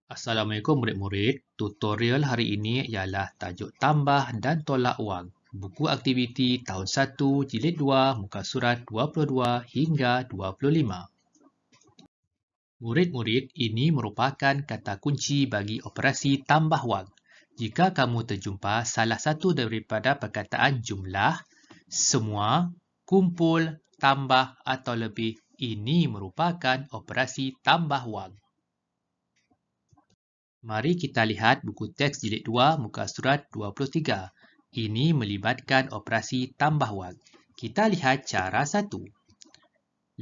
Assalamualaikum murid-murid. Tutorial hari ini ialah tajuk tambah dan tolak wang. Buku aktiviti tahun 1, jilid 2, muka surat 22 hingga 25. Murid-murid, ini merupakan kata kunci bagi operasi tambah wang. Jika kamu terjumpa salah satu daripada perkataan jumlah, semua, kumpul, tambah atau lebih, ini merupakan operasi tambah wang. Mari kita lihat buku teks jilid 2 muka surat 23. Ini melibatkan operasi tambah wang. Kita lihat cara 1.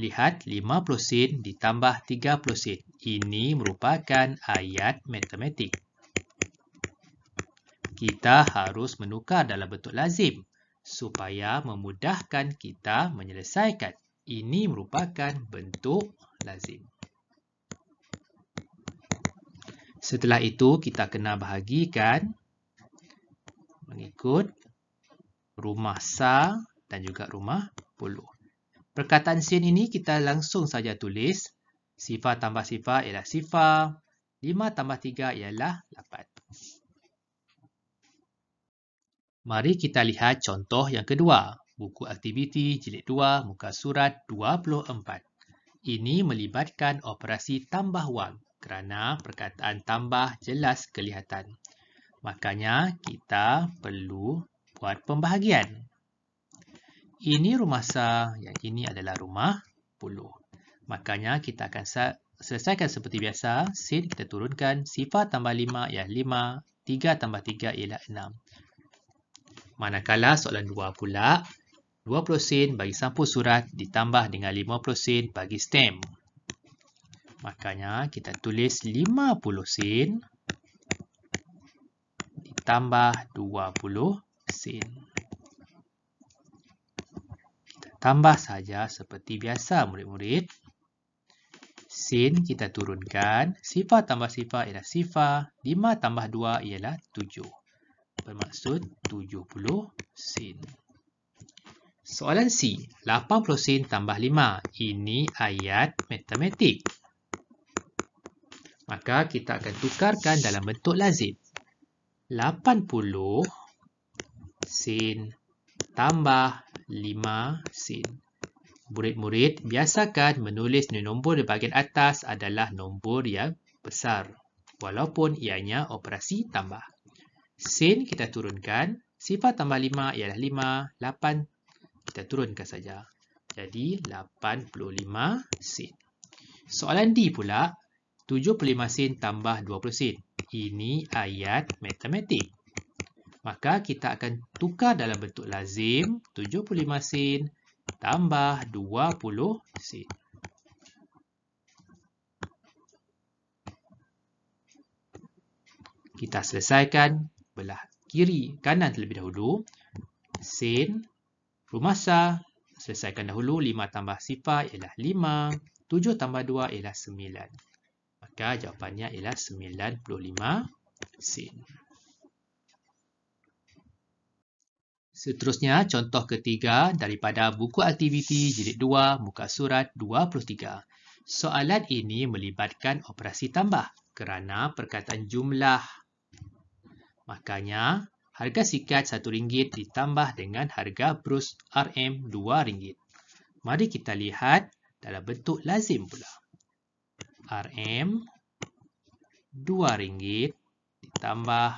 Lihat 50 sen ditambah 30 sen. Ini merupakan ayat matematik. Kita harus menukar dalam bentuk lazim supaya memudahkan kita menyelesaikan. Ini merupakan bentuk lazim. Setelah itu, kita kena bahagikan mengikut rumah sa dan juga rumah puluh. Perkataan sen ini kita langsung saja tulis. Sifar tambah sifar ialah sifar. 5 tambah 3 ialah 8. Mari kita lihat contoh yang kedua. Buku aktiviti jilid 2 muka surat 24. Ini melibatkan operasi tambah wang kerana perkataan tambah jelas kelihatan. Makanya kita perlu buat pembahagian. Ini rumah sa, yang ini adalah rumah puluh. Makanya kita akan selesaikan seperti biasa. Sen kita turunkan, sifar tambah 5 ialah 5, 3 tambah 3 ialah 6. Manakala soalan 2 pula, 20 sen bagi sampul surat ditambah dengan 50 sen bagi stem. Makanya kita tulis 50 sen ditambah 20 sen. Kita tambah saja seperti biasa murid-murid. Sen kita turunkan. Sifar tambah sifar ialah sifar. 5 tambah 2 ialah 7. Bermaksud 70 sen. Soalan C. 80 sen tambah 5. Ini ayat matematik. Maka kita akan tukarkan dalam bentuk lazim. 80 sen tambah 5 sen. Murid-murid, biasakan menulis nombor di bahagian atas adalah nombor yang besar. Walaupun ianya operasi tambah. Sen kita turunkan. Sifar tambah 5 ialah 5. 8 kita turunkan saja. Jadi 85 sen. Soalan D pula. 75 sen tambah 20 sen. Ini ayat matematik. Maka kita akan tukar dalam bentuk lazim. 75 sen tambah 20 sen. Kita selesaikan belah kiri kanan terlebih dahulu. Sen, rumah sa, selesaikan dahulu. 5 tambah sifar ialah 5. 7 tambah 2 ialah 9. Maka jawapannya ialah 95 sen. Seterusnya, contoh ketiga daripada buku aktiviti jilid 2 muka surat 23. Soalan ini melibatkan operasi tambah kerana perkataan jumlah. Makanya, harga sikat RM1 ditambah dengan harga brus RM RM2. Mari kita lihat dalam bentuk lazim pula. RM RM2 ditambah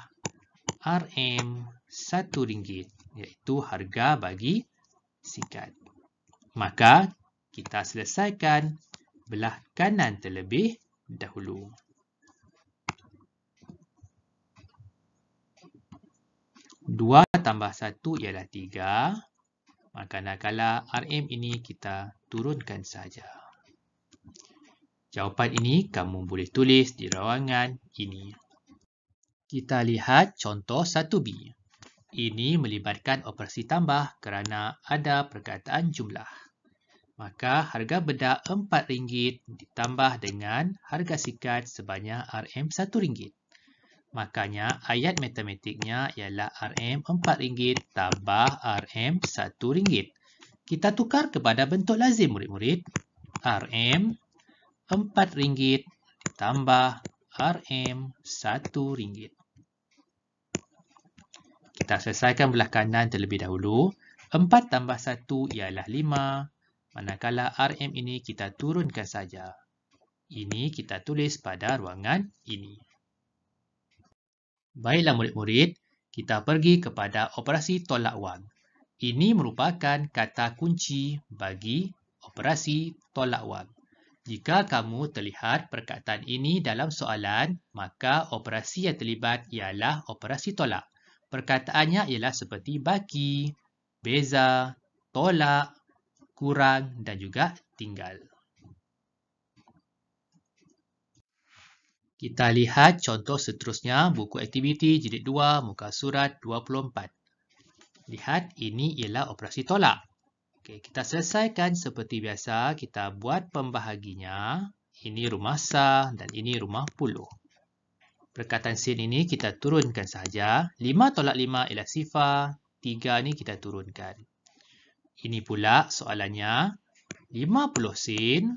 RM RM1, iaitu harga bagi sikat. Maka kita selesaikan belah kanan terlebih dahulu. Dua tambah 1 ialah 3. Maka nakala RM ini kita turunkan saja. Jawapan ini kamu boleh tulis di rawangan ini. Kita lihat contoh 1B. Ini melibatkan operasi tambah kerana ada perkataan jumlah. Maka harga bedak RM4 ditambah dengan harga sikat sebanyak RM1. Makanya ayat matematiknya ialah RM4 tambah RM1. Kita tukar kepada bentuk lazim murid-murid. RM4 ditambah RM1. Kita selesaikan belah kanan terlebih dahulu. 4 tambah 1 ialah 5. Manakala RM ini kita turunkan saja. Ini kita tulis pada ruangan ini. Baiklah murid-murid, kita pergi kepada operasi tolak wang. Ini merupakan kata kunci bagi operasi tolak wang. Jika kamu terlihat perkataan ini dalam soalan, maka operasi yang terlibat ialah operasi tolak. Perkataannya ialah seperti bagi, beza, tolak, kurang dan juga tinggal. Kita lihat contoh seterusnya, buku aktiviti jilid 2, muka surat 24. Lihat, ini ialah operasi tolak. Okey, kita selesaikan seperti biasa, kita buat pembahaginya. Ini rumah sah dan ini rumah puluh. Perkataan sin ini kita turunkan saja. 5 tolak 5 ialah sifar, 3 ni kita turunkan. Ini pula soalannya, 50 sen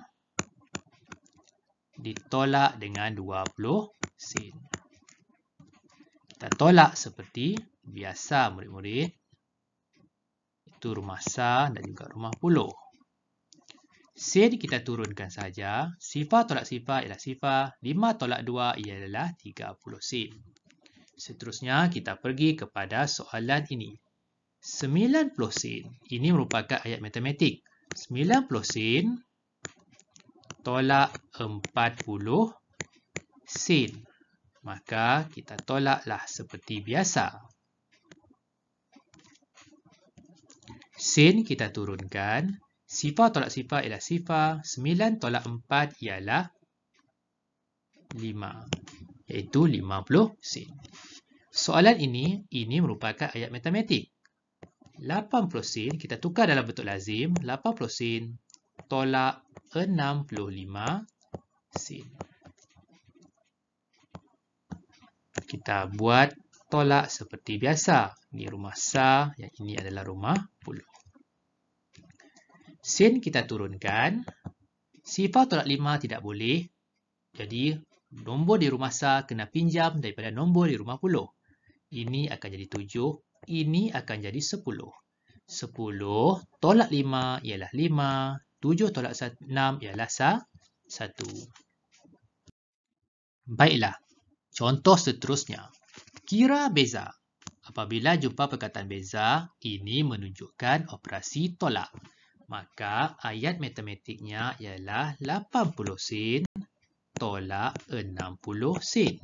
ditolak dengan 20 sen. Kita tolak seperti biasa murid-murid. Itu rumah sah dan juga rumah puluh. Sen kita turunkan saja. Sifar tolak sifar ialah sifar. 5 tolak 2 ialah 30 sen. Seterusnya kita pergi kepada soalan ini. 90 sen. Ini merupakan ayat matematik. 90 sen tolak 40 sen. Maka kita tolaklah seperti biasa. Sen kita turunkan. Sifar tolak sifar ialah sifar. 9 tolak 4 ialah 5. Iaitu 50 sen. Soalan ini merupakan ayat matematik. 80 sen, kita tukar dalam bentuk lazim. 80 sen tolak 65 sen. Kita buat tolak seperti biasa. Ini rumah sah, yang ini adalah rumah puluh. Sen kita turunkan. Sifar tolak 5 tidak boleh. Jadi, nombor di rumah sah kena pinjam daripada nombor di rumah puluh. Ini akan jadi 7. Ini akan jadi 10. 10 tolak 5 ialah 5. 7 tolak 6 ialah 1. Baiklah. Contoh seterusnya. Kira beza. Apabila jumpa perkataan beza, ini menunjukkan operasi tolak. Maka ayat matematiknya ialah 80 sen tolak 60 sen.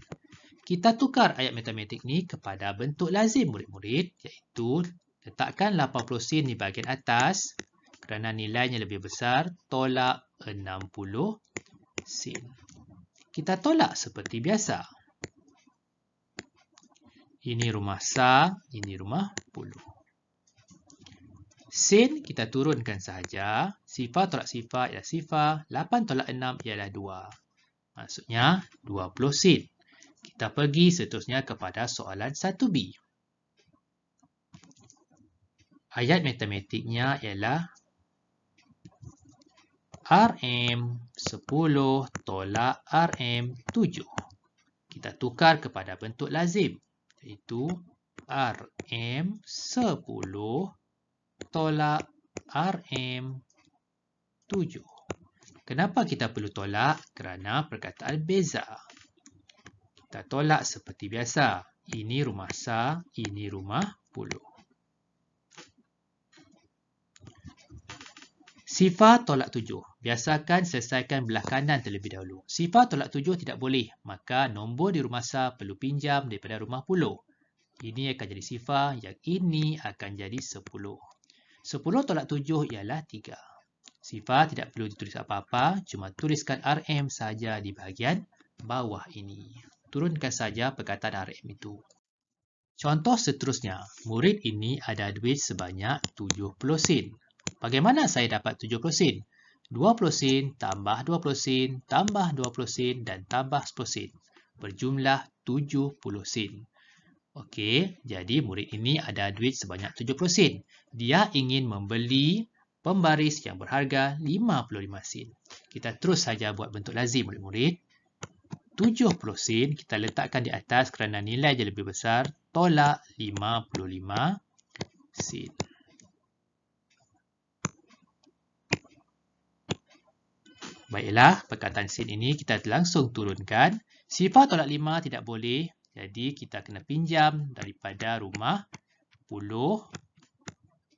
Kita tukar ayat matematik ni kepada bentuk lazim murid-murid, iaitu letakkan 80 sen di bahagian atas kerana nilainya lebih besar, tolak 60 sen. Kita tolak seperti biasa. Ini rumah sah, ini rumah puluh. Sen kita turunkan sahaja. Sifar tolak sifar ialah sifar. 8 tolak 6 ialah 2. Maksudnya 20 sen. Kita pergi seterusnya kepada soalan 1B. Ayat matematiknya ialah RM10 tolak RM7. Kita tukar kepada bentuk lazim, iaitu RM10 tolak RM7. Kenapa kita perlu tolak? Kerana perkataan beza. Kita tolak seperti biasa. Ini rumah sah, ini rumah puluh. Sifar tolak 7. Biasakan selesaikan belah kanan terlebih dahulu. Sifar tolak 7 tidak boleh. Maka nombor di rumah sah perlu pinjam daripada rumah puluh. Ini akan jadi sifar. Yang ini akan jadi 10. 10 tolak 7 ialah 3. Sifar tidak perlu ditulis apa-apa. Cuma tuliskan RM saja di bahagian bawah ini. Turunkan saja perkataan RM itu. Contoh seterusnya. Murid ini ada duit sebanyak 70 sen. Bagaimana saya dapat 70 sen? 20 sen tambah 20 sen tambah 20 sen dan tambah 10 sen. Berjumlah 70 sen. Okey, jadi murid ini ada duit sebanyak 70 sen. Dia ingin membeli pembaris yang berharga 55 sen. Kita terus saja buat bentuk lazim murid-murid. 70 sen kita letakkan di atas kerana nilai dia lebih besar, tolak 55 sen. Baiklah, perkataan sen ini kita langsung turunkan. Sifar tolak 5 tidak boleh, jadi kita kena pinjam daripada rumah 10.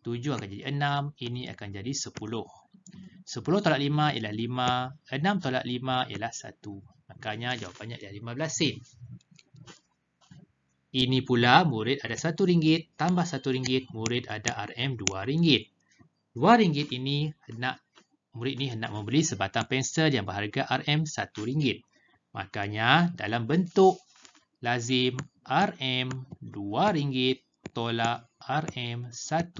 7 akan jadi 6, ini akan jadi 10. 10 tolak 5 ialah 5, 6 tolak 5 ialah 1. Makanya jawapannya ialah 15 sen. Ini pula murid ada RM1 tambah RM1, murid ada RM2. RM2 ini murid ni hendak membeli sebatang pensel yang berharga RM1. Makanya dalam bentuk lazim RM2 tolak RM1.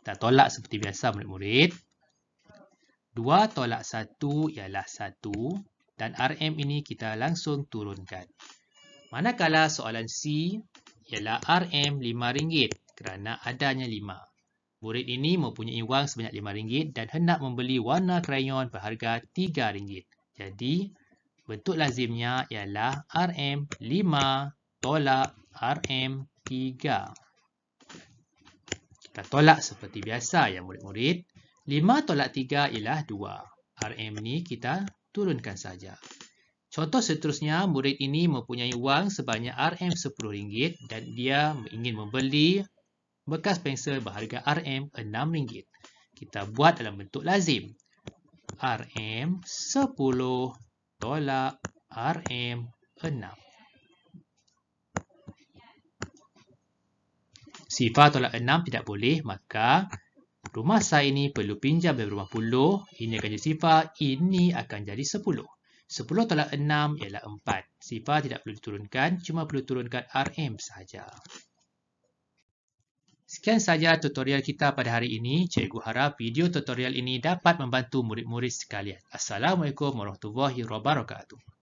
Kita tolak seperti biasa murid-murid. 2 tolak 1 ialah 1 dan RM ini kita langsung turunkan. Manakala soalan C ialah RM RM5 kerana adanya 5. Murid ini mempunyai wang sebanyak RM5 dan hendak membeli warna krayon berharga RM3. Jadi, bentuk lazimnya ialah RM5 tolak RM3. Kita tolak seperti biasa ya murid-murid. 5 tolak 3 ialah 2. RM ni kita turunkan saja. Contoh seterusnya, murid ini mempunyai wang sebanyak RM10 dan dia ingin membeli bekas pensel berharga RM6. Kita buat dalam bentuk lazim. RM10 tolak RM6. Sifar tolak 6 tidak boleh, maka rumah saya ini perlu pinjam dari rumah 10. Ini akan jadi sifar, ini akan jadi 10. 10 tolak 6 ialah 4. Sifar tidak perlu diturunkan, cuma perlu turunkan RM sahaja. Sekian saja tutorial kita pada hari ini. Cikgu harap video tutorial ini dapat membantu murid-murid sekalian. Assalamualaikum warahmatullahi wabarakatuh.